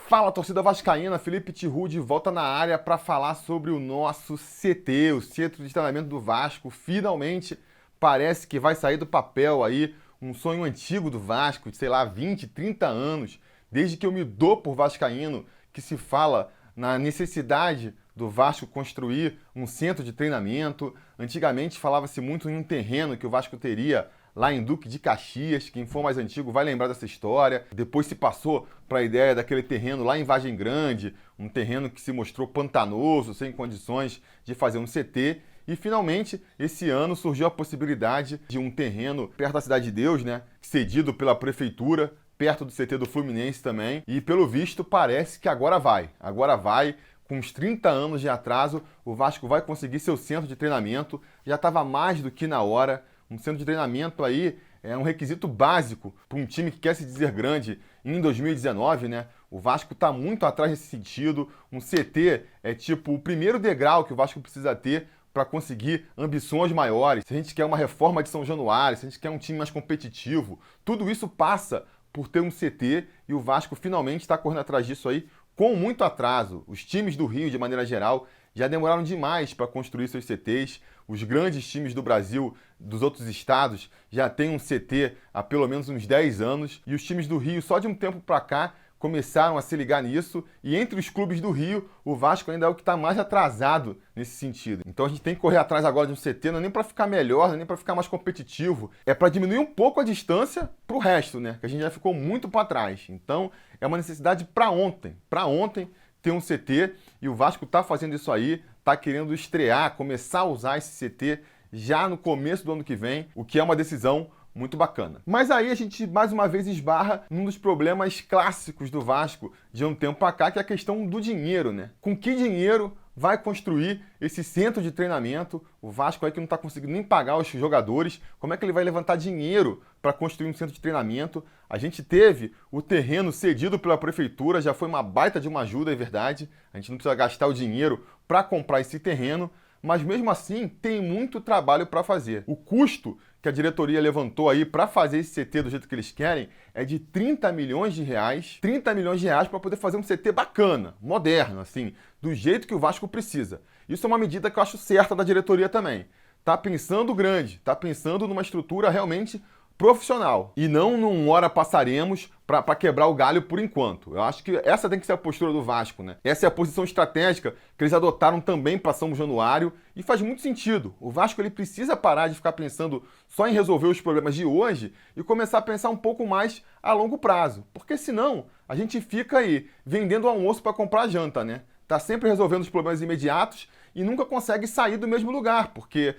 Fala, torcida vascaína, Felipe Tiru de volta na área para falar sobre o nosso CT, o Centro de Treinamento do Vasco. Finalmente parece que vai sair do papel aí um sonho antigo do Vasco, de sei lá, 20, 30 anos, desde que eu me dou por vascaíno, que se fala na necessidade do Vasco construir um centro de treinamento. Antigamente falava-se muito em um terreno que o Vasco teria lá em Duque de Caxias. Quem for mais antigo vai lembrar dessa história. Depois se passou para a ideia daquele terreno lá em Vargem Grande, um terreno que se mostrou pantanoso, sem condições de fazer um CT. E finalmente, esse ano surgiu a possibilidade de um terreno perto da Cidade de Deus, né, cedido pela prefeitura, perto do CT do Fluminense também. E pelo visto parece que agora vai. Agora vai. Com uns 30 anos de atraso, o Vasco vai conseguir seu centro de treinamento. Já estava mais do que na hora. Um centro de treinamento aí é um requisito básico para um time que quer se dizer grande em 2019, né? O Vasco está muito atrás nesse sentido. Um CT é tipo o primeiro degrau que o Vasco precisa ter para conseguir ambições maiores. Se a gente quer uma reforma de São Januário, se a gente quer um time mais competitivo, tudo isso passa por ter um CT e o Vasco finalmente está correndo atrás disso aí com muito atraso. Os times do Rio, de maneira geral, já demoraram demais para construir seus CTs. Os grandes times do Brasil, dos outros estados, já têm um CT há pelo menos uns 10 anos. E os times do Rio, só de um tempo para cá, começaram a se ligar nisso. E entre os clubes do Rio, o Vasco ainda é o que está mais atrasado nesse sentido. Então a gente tem que correr atrás agora de um CT, não é nem para ficar melhor, não é nem para ficar mais competitivo. É para diminuir um pouco a distância para o resto, né? Que a gente já ficou muito para trás. Então é uma necessidade para ontem. Para ontem ter um CT, e o Vasco está fazendo isso aí, está querendo estrear, começar a usar esse CT já no começo do ano que vem, o que é uma decisão muito bacana. Mas aí a gente mais uma vez esbarra num dos problemas clássicos do Vasco de um tempo para cá, que é a questão do dinheiro, né? Com que dinheiro vai construir esse centro de treinamento? O Vasco aí que não está conseguindo nem pagar os jogadores, como é que ele vai levantar dinheiro para construir um centro de treinamento? A gente teve o terreno cedido pela prefeitura, já foi uma baita de uma ajuda, é verdade. A gente não precisa gastar o dinheiro para comprar esse terreno, mas mesmo assim tem muito trabalho para fazer. O custo que a diretoria levantou aí para fazer esse CT do jeito que eles querem é de 30 milhões de reais. 30 milhões de reais para poder fazer um CT bacana, moderno, assim, do jeito que o Vasco precisa. Isso é uma medida que eu acho certa da diretoria também. Tá pensando grande, tá pensando numa estrutura realmente profissional e não num hora passaremos para quebrar o galho por enquanto. Eu acho que essa tem que ser a postura do Vasco, né? Essa é a posição estratégica que eles adotaram também para São Januário e faz muito sentido. O Vasco ele precisa parar de ficar pensando só em resolver os problemas de hoje e começar a pensar um pouco mais a longo prazo, porque senão a gente fica aí vendendo almoço para comprar janta, né? Tá sempre resolvendo os problemas imediatos e nunca consegue sair do mesmo lugar, porque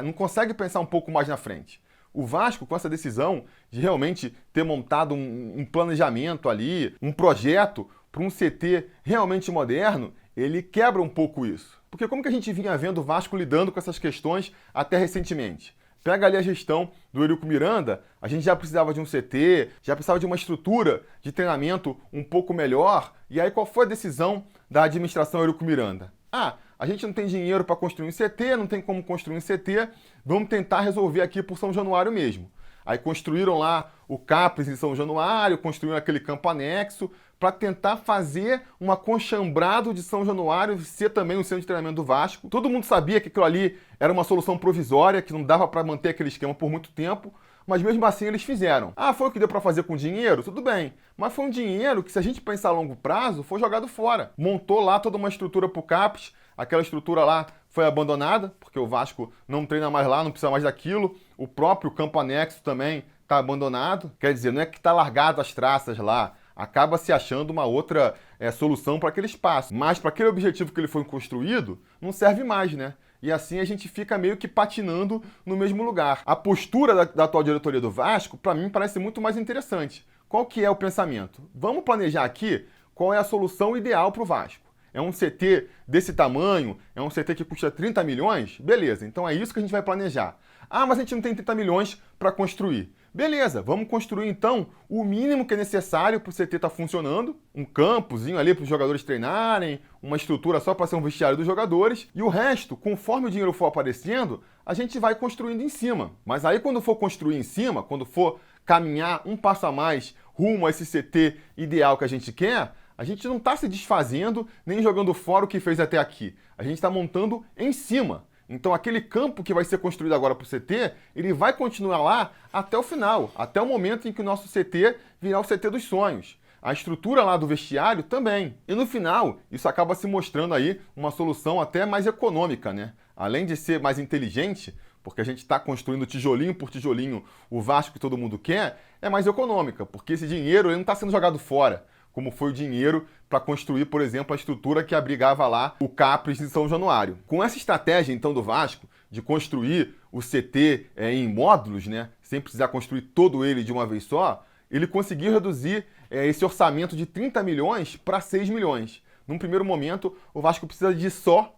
não consegue pensar um pouco mais na frente. O Vasco, com essa decisão de realmente ter montado um planejamento ali, um projeto para um CT realmente moderno, ele quebra um pouco isso. Porque como que a gente vinha vendo o Vasco lidando com essas questões até recentemente? Pega ali a gestão do Eurico Miranda, a gente já precisava de um CT, já precisava de uma estrutura de treinamento um pouco melhor, e aí qual foi a decisão da administração Eurico Miranda? A gente não tem dinheiro para construir um CT, não tem como construir um CT, vamos tentar resolver aqui por São Januário mesmo. Aí construíram lá o CAPES em São Januário, construíram aquele campo anexo, para tentar fazer um acolchambrado de São Januário ser também o centro de treinamento do Vasco. Todo mundo sabia que aquilo ali era uma solução provisória, que não dava para manter aquele esquema por muito tempo, mas mesmo assim eles fizeram. Foi o que deu para fazer com dinheiro? Tudo bem. Mas foi um dinheiro que, se a gente pensar a longo prazo, foi jogado fora. Montou lá toda uma estrutura para o CAPES, aquela estrutura lá foi abandonada, porque o Vasco não treina mais lá, não precisa mais daquilo. O próprio campo anexo também está abandonado. Quer dizer, não é que está largado as traças lá, acaba se achando uma outra solução para aquele espaço. Mas para aquele objetivo que ele foi construído, não serve mais, né? E assim a gente fica meio que patinando no mesmo lugar. A postura da atual diretoria do Vasco, para mim, parece muito mais interessante. Qual que é o pensamento? Vamos planejar aqui qual é a solução ideal para o Vasco. É um CT desse tamanho? É um CT que custa 30 milhões? Beleza, então é isso que a gente vai planejar. Mas a gente não tem 30 milhões para construir. Beleza, vamos construir então o mínimo que é necessário para o CT estar funcionando. Um campozinho ali para os jogadores treinarem, uma estrutura só para ser um vestiário dos jogadores. E o resto, conforme o dinheiro for aparecendo, a gente vai construindo em cima. Mas aí quando for construir em cima, quando for caminhar um passo a mais rumo a esse CT ideal que a gente quer, A gente não está se desfazendo nem jogando fora o que fez até aqui. A gente está montando em cima. Então aquele campo que vai ser construído agora para o CT, ele vai continuar lá até o final, até o momento em que o nosso CT virar o CT dos sonhos. A estrutura lá do vestiário também. E no final, isso acaba se mostrando aí uma solução até mais econômica, né? Além de ser mais inteligente, porque a gente está construindo tijolinho por tijolinho o Vasco que todo mundo quer, é mais econômica, porque esse dinheiro ele não está sendo jogado fora, como foi o dinheiro para construir, por exemplo, a estrutura que abrigava lá o Capris de São Januário. Com essa estratégia, então, do Vasco, de construir o CT em módulos, né, sem precisar construir todo ele de uma vez só, ele conseguiu reduzir esse orçamento de 30 milhões para 6 milhões. Num primeiro momento, o Vasco precisa de só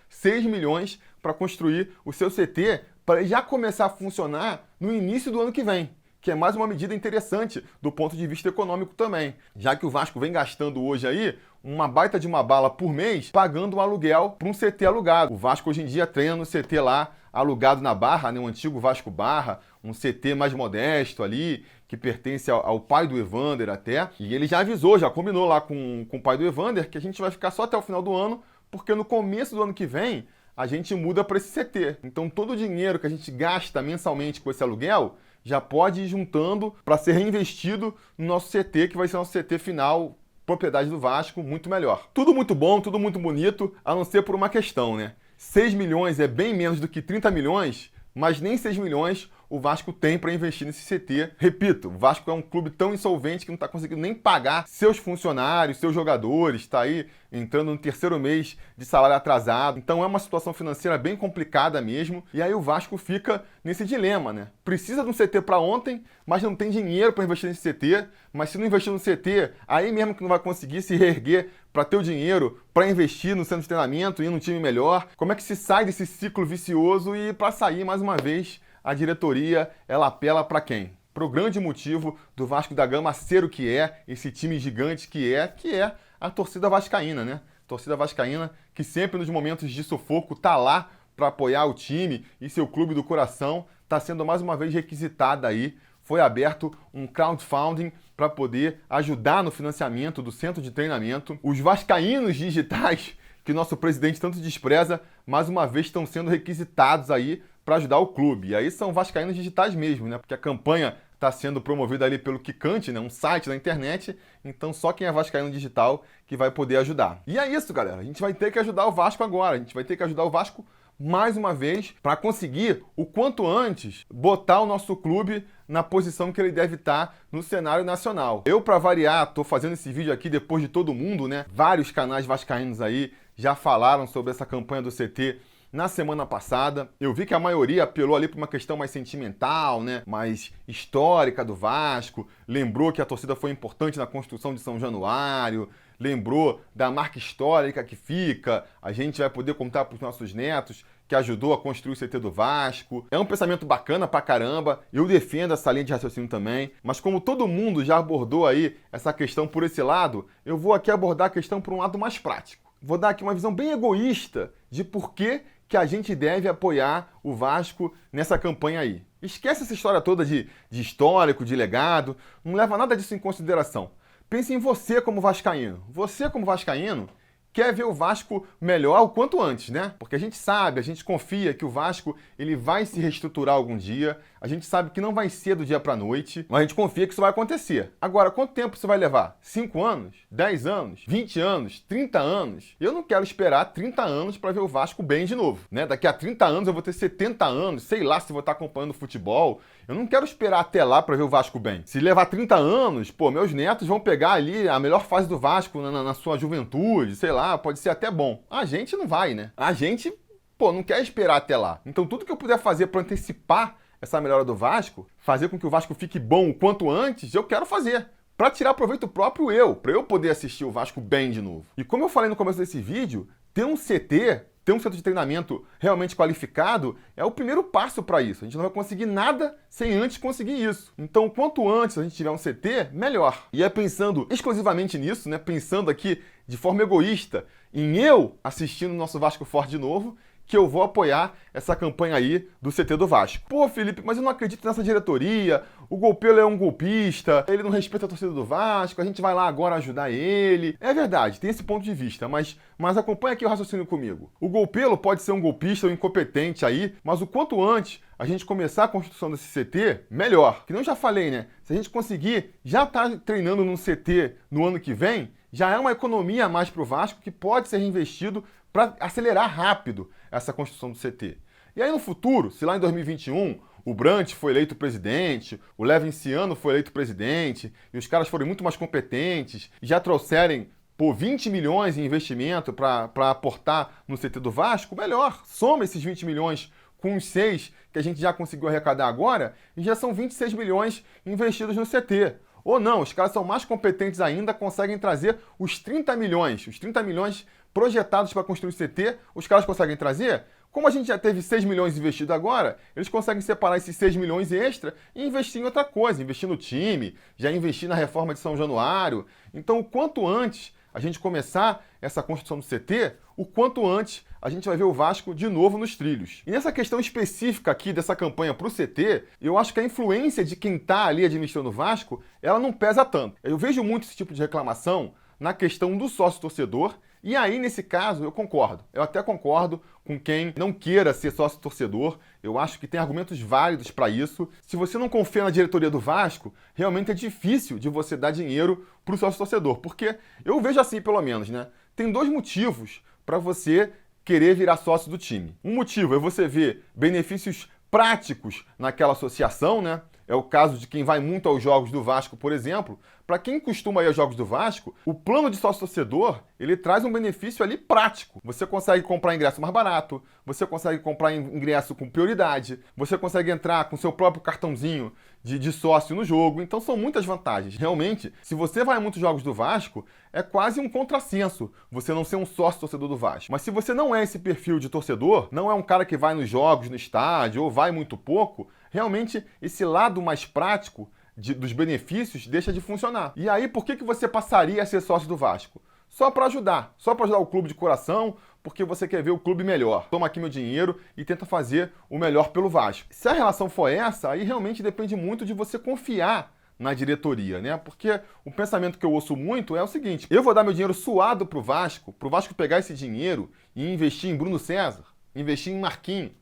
6 milhões para construir o seu CT, para ele já começar a funcionar no início do ano que vem, que é mais uma medida interessante do ponto de vista econômico também, já que o Vasco vem gastando hoje aí uma baita de uma bala por mês pagando um aluguel para um CT alugado. O Vasco hoje em dia treina no CT lá alugado na Barra, né, o antigo Vasco Barra, um CT mais modesto ali, que pertence ao pai do Evander até, e ele já avisou, já combinou lá com o pai do Evander que a gente vai ficar só até o final do ano, porque no começo do ano que vem a gente muda para esse CT. Então todo o dinheiro que a gente gasta mensalmente com esse aluguel já pode ir juntando para ser reinvestido no nosso CT, que vai ser o nosso CT final, propriedade do Vasco, muito melhor. Tudo muito bom, tudo muito bonito, a não ser por uma questão, né? 6 milhões é bem menos do que 30 milhões, mas nem 6 milhões o Vasco tem para investir nesse CT. Repito, o Vasco é um clube tão insolvente que não está conseguindo nem pagar seus funcionários, seus jogadores, está aí entrando no terceiro mês de salário atrasado. Então é uma situação financeira bem complicada mesmo. E aí o Vasco fica nesse dilema, né? Precisa de um CT para ontem, mas não tem dinheiro para investir nesse CT. Mas se não investir no CT, aí mesmo que não vai conseguir se reerguer para ter o dinheiro para investir no centro de treinamento e num time melhor. Como é que se sai desse ciclo vicioso? E para sair, mais uma vez, a diretoria, ela apela para quem? Para o grande motivo do Vasco da Gama ser o que é, esse time gigante que é a torcida vascaína, né? Torcida vascaína que sempre nos momentos de sufoco tá lá para apoiar o time e seu clube do coração, está sendo mais uma vez requisitada aí. Foi aberto um crowdfunding para poder ajudar no financiamento do centro de treinamento. Os vascaínos digitais, que nosso presidente tanto despreza, mais uma vez estão sendo requisitados aí para ajudar o clube. E aí são vascaínos digitais mesmo, né? Porque a campanha está sendo promovida ali pelo Kikante, né? Um site da internet. Então só quem é vascaíno digital que vai poder ajudar. E é isso, galera. A gente vai ter que ajudar o Vasco agora. A gente vai ter que ajudar o Vasco mais uma vez para conseguir, o quanto antes, botar o nosso clube na posição que ele deve estar no cenário nacional. Eu, para variar, estou fazendo esse vídeo aqui depois de todo mundo, né? Vários canais vascaínos aí já falaram sobre essa campanha do CT na semana passada. Eu vi que a maioria apelou ali para uma questão mais sentimental, né? Mais histórica do Vasco, lembrou que a torcida foi importante na construção de São Januário, lembrou da marca histórica que fica, a gente vai poder contar para os nossos netos que ajudou a construir o CT do Vasco. É um pensamento bacana pra caramba, eu defendo essa linha de raciocínio também, mas como todo mundo já abordou aí essa questão por esse lado, eu vou aqui abordar a questão por um lado mais prático. Vou dar aqui uma visão bem egoísta de por que a gente deve apoiar o Vasco nessa campanha aí. Esquece essa história toda de histórico, de legado, não leva nada disso em consideração. Pense em você como vascaíno. Você como vascaíno quer ver o Vasco melhor o quanto antes, né? Porque a gente sabe, a gente confia que o Vasco ele vai se reestruturar algum dia, a gente sabe que não vai ser do dia para a noite, mas a gente confia que isso vai acontecer. Agora, quanto tempo isso vai levar? 5 anos? 10 anos? 20 anos? 30 anos? Eu não quero esperar 30 anos para ver o Vasco bem de novo, né? Daqui a 30 anos eu vou ter 70 anos, sei lá se vou estar acompanhando futebol. Eu não quero esperar até lá para ver o Vasco bem. Se levar 30 anos, pô, meus netos vão pegar ali a melhor fase do Vasco na sua juventude, sei lá, pode ser até bom. A gente não vai, né? A gente, pô, não quer esperar até lá. Então tudo que eu puder fazer para antecipar essa melhora do Vasco, fazer com que o Vasco fique bom o quanto antes, eu quero fazer. Para tirar proveito próprio para eu poder assistir o Vasco bem de novo. E como eu falei no começo desse vídeo, ter um CT, ter um centro de treinamento realmente qualificado é o primeiro passo para isso. A gente não vai conseguir nada sem antes conseguir isso. Então, quanto antes a gente tiver um CT, melhor. E é pensando exclusivamente nisso, né? Pensando aqui de forma egoísta em eu assistindo o nosso Vasco forte de novo, que eu vou apoiar essa campanha aí do CT do Vasco. Pô, Felipe, mas eu não acredito nessa diretoria, o Golpelo é um golpista, ele não respeita a torcida do Vasco, a gente vai lá agora ajudar ele. É verdade, tem esse ponto de vista, mas acompanha aqui o raciocínio comigo. O Golpelo pode ser um golpista ou incompetente aí, mas o quanto antes a gente começar a construção desse CT, melhor. Que não já falei, né? Se a gente conseguir já estar treinando num CT no ano que vem, já é uma economia a mais para o Vasco que pode ser reinvestido para acelerar rápido essa construção do CT. E aí no futuro, se lá em 2021 o Brant foi eleito presidente, o Levinciano foi eleito presidente, e os caras foram muito mais competentes, e já trouxerem 20 milhões em investimento para aportar no CT do Vasco, melhor. Soma esses 20 milhões com os 6 que a gente já conseguiu arrecadar agora, e já são 26 milhões investidos no CT. Ou não, os caras são mais competentes ainda, conseguem trazer os 30 milhões projetados para construir o CT, os caras conseguem trazer. Como a gente já teve 6 milhões investido agora, eles conseguem separar esses 6 milhões extra e investir em outra coisa, investir no time, já investir na reforma de São Januário. Então, o quanto antes a gente começar essa construção do CT, o quanto antes a gente vai ver o Vasco de novo nos trilhos. E nessa questão específica aqui dessa campanha para o CT, eu acho que a influência de quem está ali administrando o Vasco, ela não pesa tanto. Eu vejo muito esse tipo de reclamação na questão do sócio-torcedor, e aí, nesse caso, eu concordo. Eu até concordo com quem não queira ser sócio-torcedor. Eu acho que tem argumentos válidos para isso. Se você não confia na diretoria do Vasco, realmente é difícil de você dar dinheiro para o sócio-torcedor. Porque eu vejo assim, pelo menos, né? Tem 2 motivos para você querer virar sócio do time. Um motivo é você ver benefícios práticos naquela associação, né? É o caso de quem vai muito aos jogos do Vasco, por exemplo. Para quem costuma ir aos jogos do Vasco, o plano de sócio-torcedor, ele traz um benefício ali prático. Você consegue comprar ingresso mais barato, você consegue comprar ingresso com prioridade, você consegue entrar com seu próprio cartãozinho de sócio no jogo. Então são muitas vantagens. Realmente, se você vai a muitos jogos do Vasco, é quase um contrassenso você não ser um sócio-torcedor do Vasco. Mas se você não é esse perfil de torcedor, não é um cara que vai nos jogos, no estádio, ou vai muito pouco, realmente esse lado mais prático dos benefícios deixa de funcionar. E aí, por que você passaria a ser sócio do Vasco? Só para ajudar o clube de coração, porque você quer ver o clube melhor. Toma aqui meu dinheiro e tenta fazer o melhor pelo Vasco. Se a relação for essa, aí realmente depende muito de você confiar na diretoria, né? Porque o pensamento que eu ouço muito é o seguinte: eu vou dar meu dinheiro suado pro Vasco pegar esse dinheiro e investir em Bruno César, investir em Marquinhos,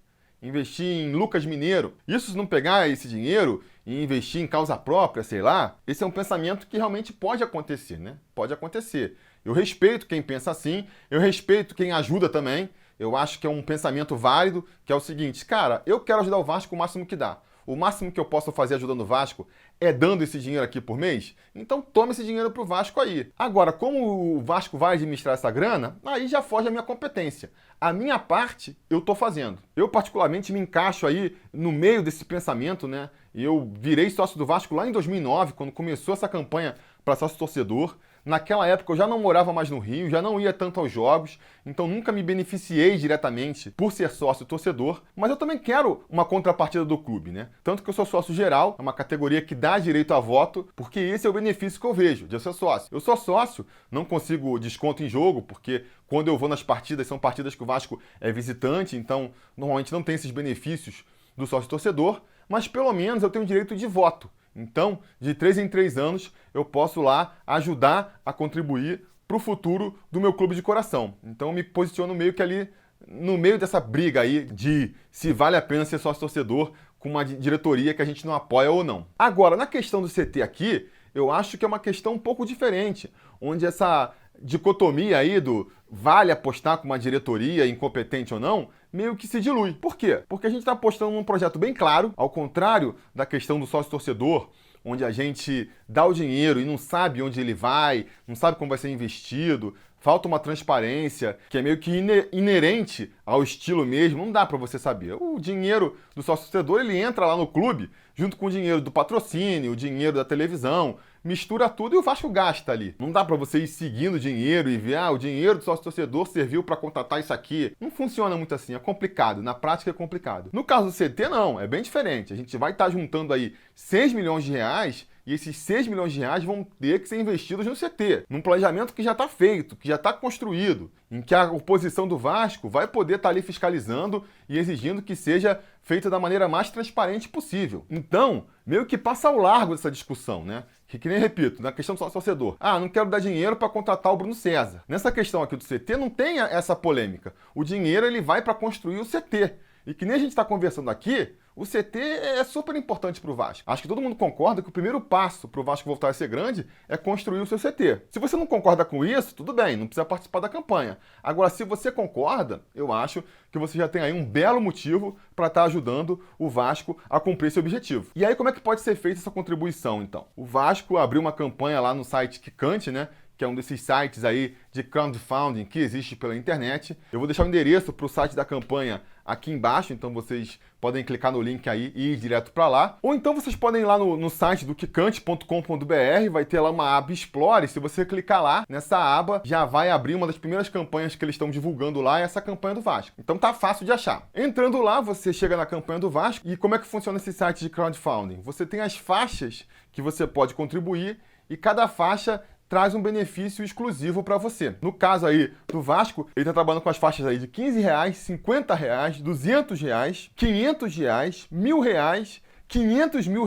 investir em Lucas Mineiro. Isso, se não pegar esse dinheiro e investir em causa própria, sei lá, esse é um pensamento que realmente pode acontecer, né? Pode acontecer. Eu respeito quem pensa assim, eu respeito quem ajuda também. Eu acho que é um pensamento válido, que é o seguinte: cara, eu quero ajudar o Vasco o máximo que dá. O máximo que eu posso fazer ajudando o Vasco é dando esse dinheiro aqui por mês? Então toma esse dinheiro pro Vasco aí. Agora, como o Vasco vai administrar essa grana, aí já foge a minha competência. A minha parte eu tô fazendo. Eu particularmente me encaixo aí no meio desse pensamento, né? Eu virei sócio do Vasco lá em 2009, quando começou essa campanha para sócio torcedor. Naquela época eu já não morava mais no Rio, já não ia tanto aos jogos, então nunca me beneficiei diretamente por ser sócio torcedor, mas eu também quero uma contrapartida do clube, né? Tanto que eu sou sócio geral, é uma categoria que dá direito a voto, porque esse é o benefício que eu vejo de eu ser sócio. Eu sou sócio, não consigo desconto em jogo, porque quando eu vou nas partidas, são partidas que o Vasco é visitante, então normalmente não tem esses benefícios do sócio torcedor, mas pelo menos eu tenho direito de voto. Então, de 3 em 3 anos, eu posso lá ajudar a contribuir para o futuro do meu clube de coração. Então, eu me posiciono meio que ali no meio dessa briga aí de se vale a pena ser sócio-torcedor com uma diretoria que a gente não apoia ou não. Agora, na questão do CT aqui, eu acho que é uma questão um pouco diferente, onde essa dicotomia aí do vale apostar com uma diretoria incompetente ou não, meio que se dilui. Por quê? Porque a gente está apostando num projeto bem claro, ao contrário da questão do sócio-torcedor, onde a gente dá o dinheiro e não sabe onde ele vai, não sabe como vai ser investido, falta uma transparência que é meio que inerente ao estilo mesmo, não dá para você saber. O dinheiro do sócio-torcedor, ele entra lá no clube, junto com o dinheiro do patrocínio, o dinheiro da televisão, mistura tudo e o Vasco gasta ali. Não dá para você ir seguindo o dinheiro e ver, o dinheiro do sócio-torcedor serviu para contratar isso aqui. Não funciona muito assim, é complicado, na prática é complicado. No caso do CT, não, é bem diferente. A gente vai estar juntando aí 6 milhões de reais E esses 6 milhões de reais vão ter que ser investidos no CT, num planejamento que já está feito, que já está construído, em que a oposição do Vasco vai poder estar ali fiscalizando e exigindo que seja feita da maneira mais transparente possível. Então, meio que passa ao largo dessa discussão, né? Que nem repito, na questão do sócio torcedor. Não quero dar dinheiro para contratar o Bruno César. Nessa questão aqui do CT não tem essa polêmica. O dinheiro ele vai para construir o CT. E que nem a gente está conversando aqui, o CT é super importante para o Vasco. Acho que todo mundo concorda que o primeiro passo para o Vasco voltar a ser grande é construir o seu CT. Se você não concorda com isso, tudo bem, não precisa participar da campanha. Agora, se você concorda, eu acho que você já tem aí um belo motivo para estar ajudando o Vasco a cumprir esse objetivo. E aí, como é que pode ser feita essa contribuição, então? O Vasco abriu uma campanha lá no site Quicante, né? Que é um desses sites aí de crowdfunding que existe pela internet. Eu vou deixar o endereço para o site da campanha aqui embaixo, então vocês podem clicar no link aí e ir direto para lá. Ou então vocês podem ir lá no site do quicante.com.br, vai ter lá uma aba Explore. Se você clicar lá, nessa aba, já vai abrir uma das primeiras campanhas que eles estão divulgando lá, é essa campanha do Vasco. Então tá fácil de achar. Entrando lá, você chega na campanha do Vasco. E como é que funciona esse site de crowdfunding? Você tem as faixas que você pode contribuir e cada faixa traz um benefício exclusivo para você. No caso aí do Vasco, ele está trabalhando com as faixas aí de R$15, R$50, R$200, R$500, R$1.000, R$500 mil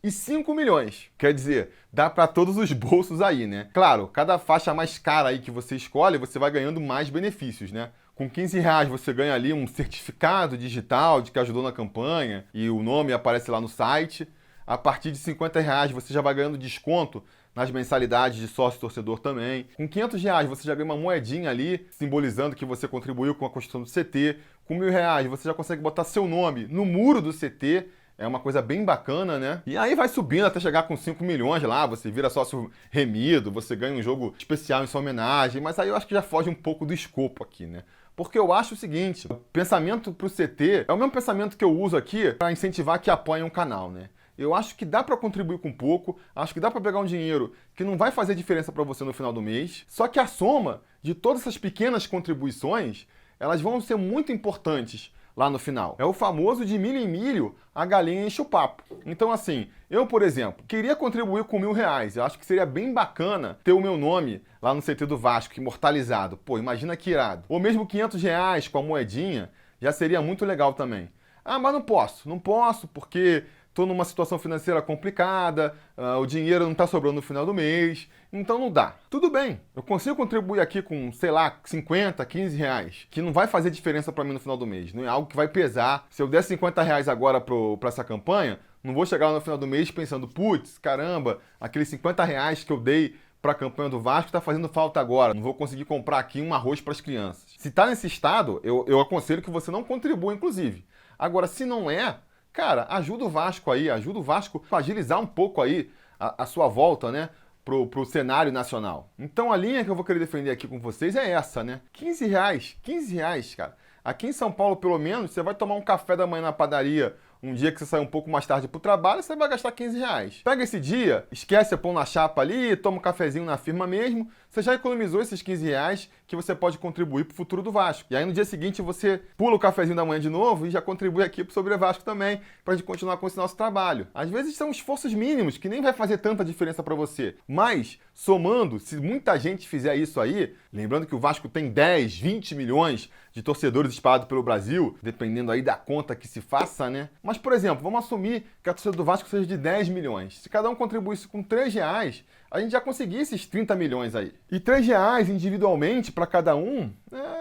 e 5 milhões. Quer dizer, dá para todos os bolsos aí, né? Claro, cada faixa mais cara aí que você escolhe, você vai ganhando mais benefícios, né? Com R$15 você ganha ali um certificado digital de que ajudou na campanha e o nome aparece lá no site. A partir de R$50 você já vai ganhando desconto nas mensalidades de sócio-torcedor também. Com R$500 você já ganha uma moedinha ali, simbolizando que você contribuiu com a construção do CT. Com R$1.000 você já consegue botar seu nome no muro do CT. É uma coisa bem bacana, né? E aí vai subindo até chegar com 5 milhões lá, você vira sócio remido, você ganha um jogo especial em sua homenagem, mas aí eu acho que já foge um pouco do escopo aqui, né? Porque eu acho o seguinte, o pensamento pro CT é o mesmo pensamento que eu uso aqui para incentivar que apoiem um canal, né? Eu acho que dá para contribuir com pouco, acho que dá para pegar um dinheiro que não vai fazer diferença para você no final do mês, só que a soma de todas essas pequenas contribuições, elas vão ser muito importantes lá no final. É o famoso de milho em milho, a galinha enche o papo. Então assim, eu, por exemplo, queria contribuir com R$1.000, eu acho que seria bem bacana ter o meu nome lá no CT do Vasco, imortalizado. Pô, imagina que irado. Ou mesmo R$500 com a moedinha, já seria muito legal também. Mas não posso porque estou numa situação financeira complicada, o dinheiro não está sobrando no final do mês, então não dá. Tudo bem, eu consigo contribuir aqui com, sei lá, 50, 15 reais, que não vai fazer diferença para mim no final do mês, não é algo que vai pesar. Se eu der 50 reais agora para essa campanha, não vou chegar lá no final do mês pensando, putz, caramba, aqueles 50 reais que eu dei para a campanha do Vasco está fazendo falta agora, não vou conseguir comprar aqui um arroz para as crianças. Se está nesse estado, eu aconselho que você não contribua, inclusive. Agora, se não é, cara, ajuda o Vasco aí, ajuda o Vasco a agilizar um pouco aí a sua volta, né, pro cenário nacional. Então a linha que eu vou querer defender aqui com vocês é essa, né? R$15, cara. Aqui em São Paulo, pelo menos, você vai tomar um café da manhã na padaria um dia que você sai um pouco mais tarde pro trabalho, você vai gastar R$15. Pega esse dia, esquece a pão na chapa ali, toma um cafezinho na firma mesmo, você já economizou esses R$15 que você pode contribuir pro futuro do Vasco. E aí no dia seguinte você pula o cafezinho da manhã de novo e já contribui aqui pro Sobre Vasco também, pra gente continuar com esse nosso trabalho. Às vezes são esforços mínimos, que nem vai fazer tanta diferença para você. Mas, somando, se muita gente fizer isso aí, lembrando que o Vasco tem 10, 20 milhões de torcedores espalhados pelo Brasil, dependendo aí da conta que se faça, né? Mas, por exemplo, vamos assumir que a torcida do Vasco seja de 10 milhões. Se cada um contribuísse com R$3, a gente já conseguia esses 30 milhões aí. E R$3 individualmente para cada um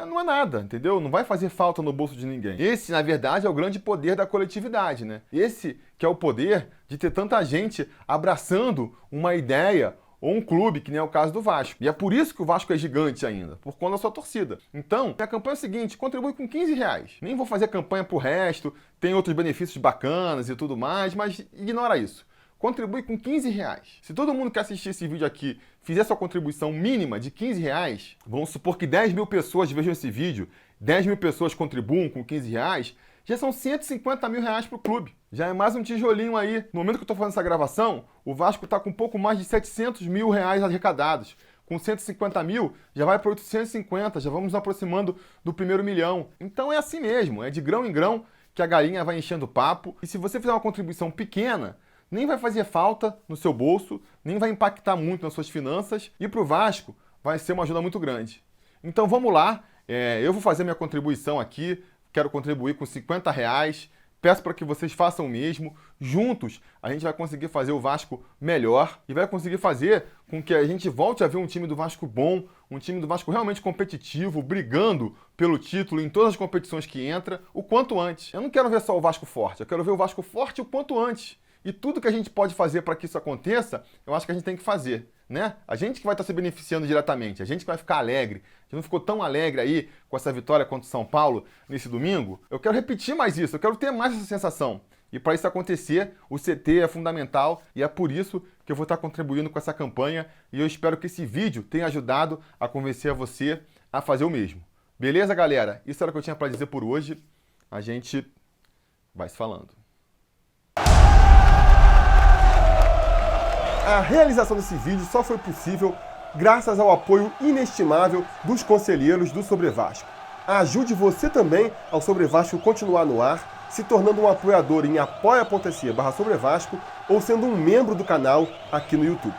não é nada, entendeu? Não vai fazer falta no bolso de ninguém. Esse, na verdade, é o grande poder da coletividade, né? Esse que é o poder de ter tanta gente abraçando uma ideia ou um clube, que nem é o caso do Vasco. E é por isso que o Vasco é gigante ainda, por conta da sua torcida. Então, a campanha é a seguinte, contribui com R$15. Nem vou fazer campanha pro resto, tem outros benefícios bacanas e tudo mais, mas ignora isso. Contribui com R$15. Se todo mundo que assistir esse vídeo aqui fizer sua contribuição mínima de R$15, vamos supor que 10 mil pessoas vejam esse vídeo, 10 mil pessoas contribuam com R$15, já são R$150 mil pro clube. Já é mais um tijolinho aí. No momento que eu tô fazendo essa gravação, o Vasco tá com um pouco mais de R$700 mil arrecadados. Com 150 mil, já vai para 850, já vamos nos aproximando do primeiro milhão. Então é assim mesmo, é de grão em grão que a galinha vai enchendo o papo. E se você fizer uma contribuição pequena, nem vai fazer falta no seu bolso, nem vai impactar muito nas suas finanças e para o Vasco vai ser uma ajuda muito grande. Então vamos lá, eu vou fazer minha contribuição aqui, quero contribuir com R$50, peço para que vocês façam o mesmo. Juntos a gente vai conseguir fazer o Vasco melhor e vai conseguir fazer com que a gente volte a ver um time do Vasco bom, um time do Vasco realmente competitivo, brigando pelo título em todas as competições que entra, o quanto antes. Eu não quero ver só o Vasco forte, eu quero ver o Vasco forte o quanto antes. E tudo que a gente pode fazer para que isso aconteça, eu acho que a gente tem que fazer, né? A gente que vai estar se beneficiando diretamente, a gente que vai ficar alegre. A gente não ficou tão alegre aí com essa vitória contra o São Paulo nesse domingo. Eu quero repetir mais isso, eu quero ter mais essa sensação. E para isso acontecer, o CT é fundamental e é por isso que eu vou estar contribuindo com essa campanha e eu espero que esse vídeo tenha ajudado a convencer você a fazer o mesmo. Beleza, galera? Isso era o que eu tinha para dizer por hoje. A gente vai se falando. A realização desse vídeo só foi possível graças ao apoio inestimável dos conselheiros do Sobre Vasco. Ajude você também ao Sobre Vasco continuar no ar, se tornando um apoiador em apoia.se/Sobre Vasco ou sendo um membro do canal aqui no YouTube.